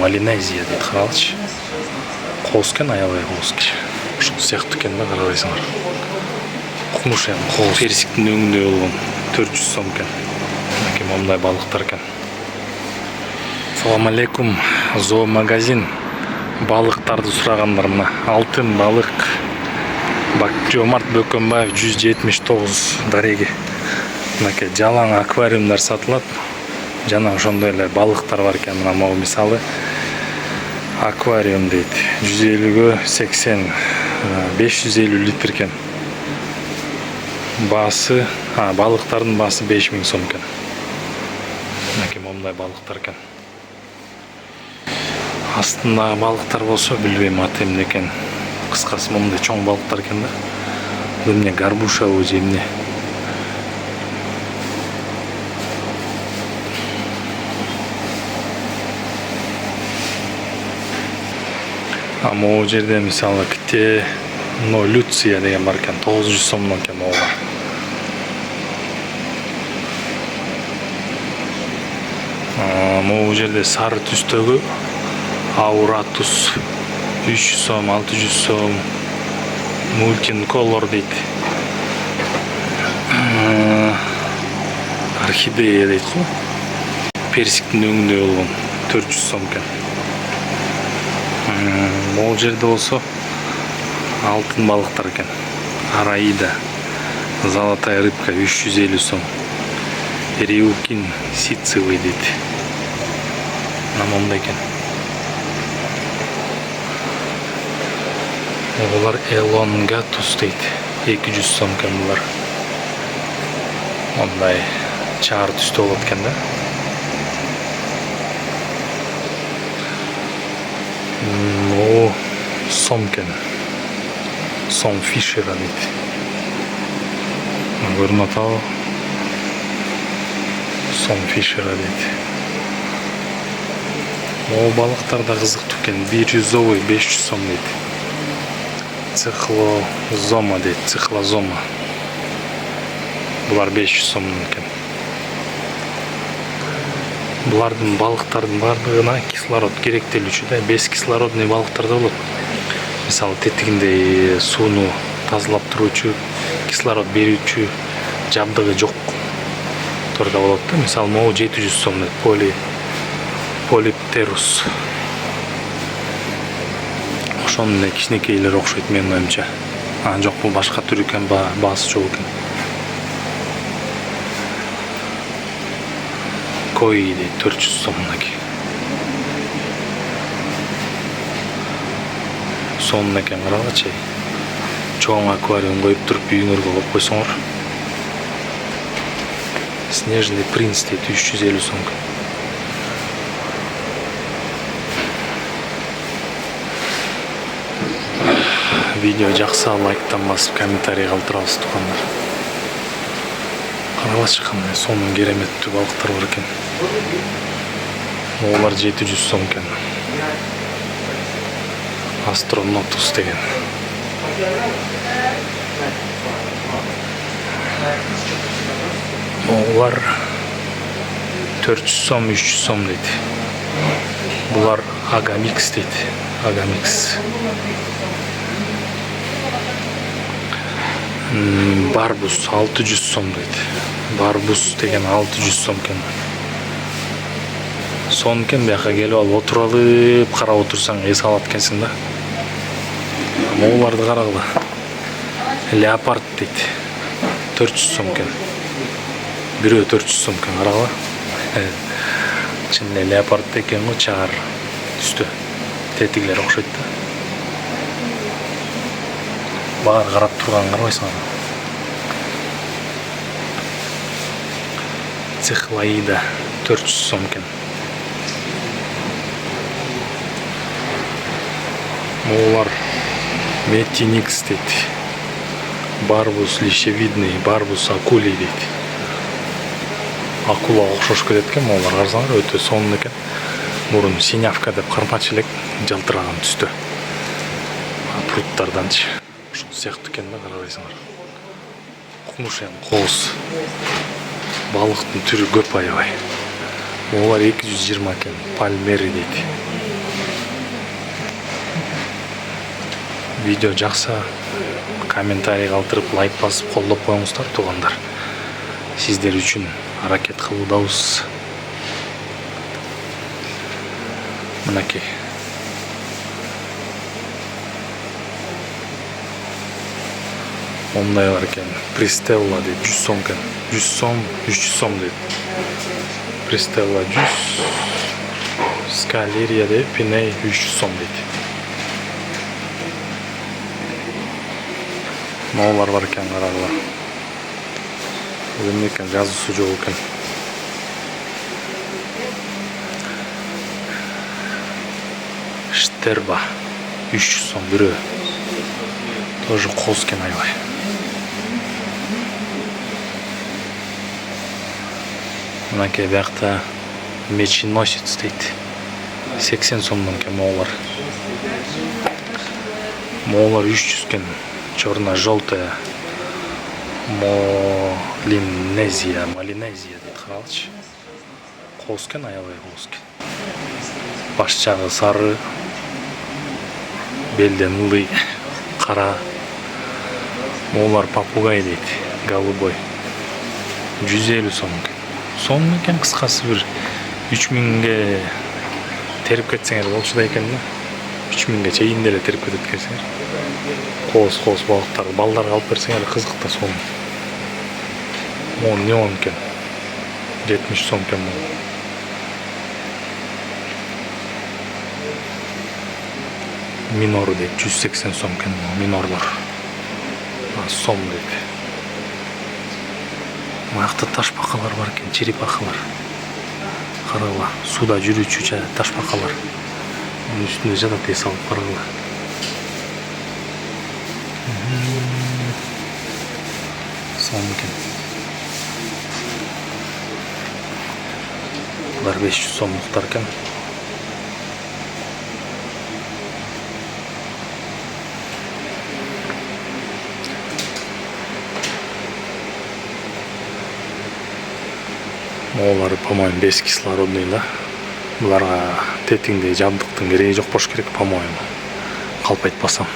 Малинезия дейді, қаралшы. Қоғыз кен, аябай қоғыз кен. Ошол сияқты кен да, қаралайсыңар. Құмыш ен қоғыз. Персиктің өңінде болған 400 сом кен. Мінекей мындай балықтар кен. Салам алейкум, зоомагазин. Балықтарды сұрағандар мына. Алтын балық. Жомарт Бөкенбаев 179 дареги. Мінекей жалаң аквариумдар сатылат. Жана ошондой эле балыктар бар экен. Мына могу мисалы аквариум дейт. 150-гө 80, 550 литр экен. Баасы, балыктардын баасы 5000 сом экен. Мынакей момундай балыктар экен. Астында балыктар болсо билбейм аты эмне экен. Кыскасы момундай чоң балыктар экен да. Бул эмне, горбуша же эмне? Могу жерде мисалы ките, Люция деген бар экен, 900 сомдон экен ооба. Могу жерде сары түстөгү Ауратус 300 сом, 600 сом, Мультин Колор дейт. Орхидея дейт го. Персиктин өңүндө болгон 400 сом экен. Могу жерде болсо алтын балыктар экен. Араида, золотая рыбка 350 сом. Риукин ситцевый дейт. Намонда экен. Булар элонгатус дейт. 200 сом экен булар. Мондай чаар түстө болот экен да. Сом экен. Сом фишера дейт. Көрүнүп атабы? Сом фишера дейт. Могу балыктар да кызыктуу экен. Бирюзовый 500 сом дейт. Цихлозома дейт. Цихлозома. Булар 500 сом экен. Булардын балыктардын бардыгына кислород керектелүүчү да. Бескислородный балыктар да болот. Мисалы тетигинде сууну тазалап туруучу, кислород берүүчү жабдыгы жок турда болот да. Мисалы могу 700 сом дейт. Полиптерус. Ошонун кичинекейлери окшойт менин оюмча. Жок, бул башка түрү экен, баасы жок экен. Кои дейт 400 сом мынакей. Сонун экен, карагычы. Чоң аквариум коюп туруп үйүңөргө коюп койсоңор. Снежный принц дейт 350 сом. Видео жакса лайктан басып, комментарий калтырабыз тукандар. Карабачы кандай сонун кереметтүү балыктар бар экен. Олар 700 сом экен. Астронотус деген. Олар 400 сом, 300 сом дейт. Булар Агамикс дейт. Агамикс. Барбус 600 сом дейт. Барбус деген 600 сом экен. Сон экен, бияка келип алып отуруп алып карап отурсаң эс алат экенсиң да. Могуларды карагыла. Леопард дейт. 400 сом экен. Бирөө 400 сом экен, карагыла. Чын эле леопард экен го, чаар түстө. Тетиглер окшойт да. Баары карап турган карабайсыңар. Цихлоида 400 сом экен. Могулар Метиникс дейт. Барбус лищевидный, барбус акулий дейт. Акула окшош келет экен, могулар карасаңар өтө сонун экен. Мурун синявка деп кармачы элек, жалтыраган түстө. Пруттарданчы. Ошол сыяктуу экен да, карабайсыңар. Кумуш эми кооз. Балыктын түрү көп аябай. Олар 220 экен. Пальмери дейт. видео жақса комментарий калтырып лайк басып колдоп коюңуздар туугандар. Сиздер үчүн аракет кылуудабыз. Мынакей. Ондай бар екен. Пристелла дейді. 100 сом екен. 100 сом, 300 сом дейді. Пристелла 100. Скалерия дейді. Пиней 300 сом дейді. Мыналар бар екен, қарағыла. Бұл не екен, жазусы жоқ екен. Штерба 300 сом бүрі. Тоже қос екен айбай. Мынакей бияқта меченосец дейді. 80 сомдан екен моғолар. Моғолар 300 екен. Черно-желтая Малинезия дейді қаралшы. Қос екен айбай, қос екен. Баш жағы сары, белден ылдый, қара. Моғолар попугай дейді, голубой. 150 сом екен. Сом екен, қысқасы бір 3000-ге теріп кетсеңер болшы да екен. 3000-ге чейін деле теріп кетет кетсеңер. Қос балықтар, балдарға алып берсеңер қызықта сом. Ол неон екен. 70 сом екен. Минор дейді, 180 сом екен. Минорлар. Сом дейді. Маяқта ташбақалар бар екен, черепахалар. Қарағыла, суда жүрүүчү ташбақалар. Оның үстінде жатат ес алып қарағыла. Сом екен. Бұлар 500 сомдықтар екен. Олар, по-моему, без кислородный, да? Бұларға тетіңде жабдықтың керегі жоқ бош керек, по-моему. Қалып айтпасам.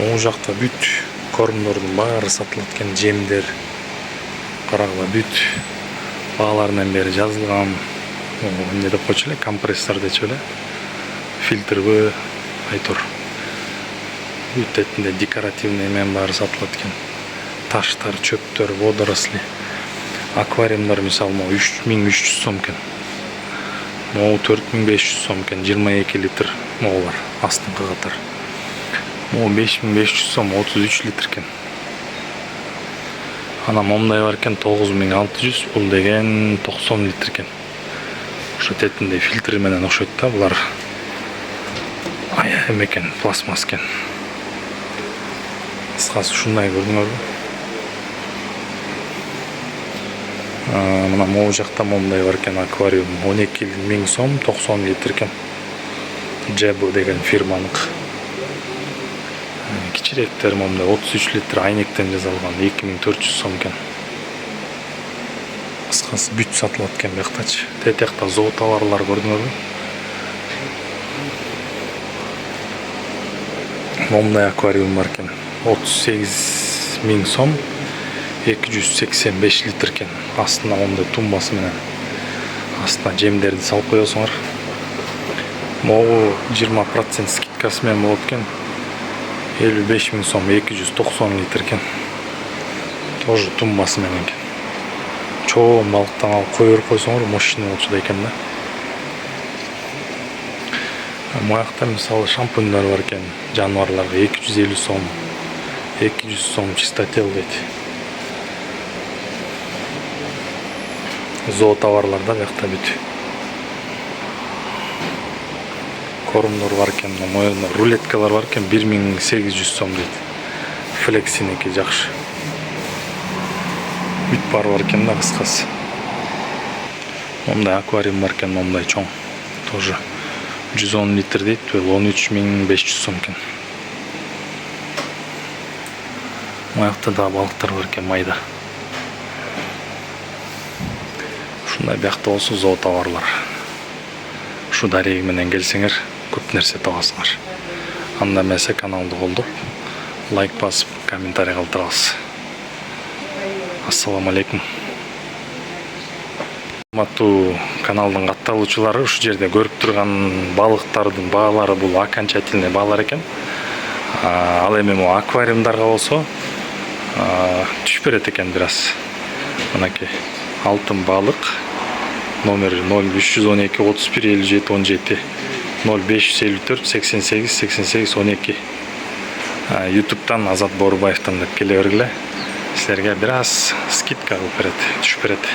Ол жақта бүт кормдордың бары сатылаткен жемдер. Қарағыла бүт бағаларынан бері жазылған. Не деп қойшы эле, компрессор дечү эле. Фильтр бі, айтор. Бүт етінде декоративный мен бары сатылаткен. Таштар, чөптөр, водоросли, аквариумдар мисал 3300 сом екен. 4500 сом екен, 22 литр моғолар, астыңғы қатар. 5500 сом, 33 литр екен. Ана момдай бар екен, 9600, бұл деген 90 литр екен. Ошо тетінде фильтр менен окшойт да, бұлар экен, пластмасс екен. Қысқасы ушундай көрдүңөр бу. Мына моу жақта момдай бар екен аквариум 12 000 сом, 90 литр екен. Джебу деген фирманык. Кичиректер момдай 33 литр айнектен жасалган 2400 сом екен. Кыскасы бүт сатылат экен бияктачы. Тетиякта зоотоварлар көрдүңөрбү? Момдай аквариум бар екен 38 000 сом. 285 литр екен. Астына ондай тумбасы менен. Астына жемдерди салып коесуңар. Могу 20% скидкасы менен болот экен. 55 000 сом, 290 литр екен. Тоже тумбасы менен екен. Чоң балыктан алып кое берип койсоңор, мощный болчу да экен да. Маяқта мисалы шампуньдар бар екен. Жануарларга 250 сом, 200 сом чистотел дейт. Зоотоварларда бияқта бүт. Кормдор бар екен, рулеткалар бар екен, 1800 сом дейт. Флексинеки жакшы. Бүт бар екен да, кыскасы. Момдай аквариум бар екен, момдай чоң. Тоже 110 литр дейт, 13 500 сом екен. Маяқта да балыктар бар екен, майда. Ушундай бияқта болсо зоотоварлар. ушу дареги менен келсеңер көп нерсе табасыңар. Анда эмесе каналды колдоп, лайк басып, комментарий калтырабыз. Ассаламу алейкум. Урматтуу каналдын катталуучулары, ушу жерде көрүп турган балыктардын баалары бул окончательный баалар экен. Ал эми могу аквариумдарга болсо түшүп берет экен бир аз. Мынакей алтын балык номер 0312 31 57 17 0554 88 88 12. YouTube'дан Азат Борубаевтан деп келе бергиле. Силерге бир аз скидка кылып берет, түшүп берет.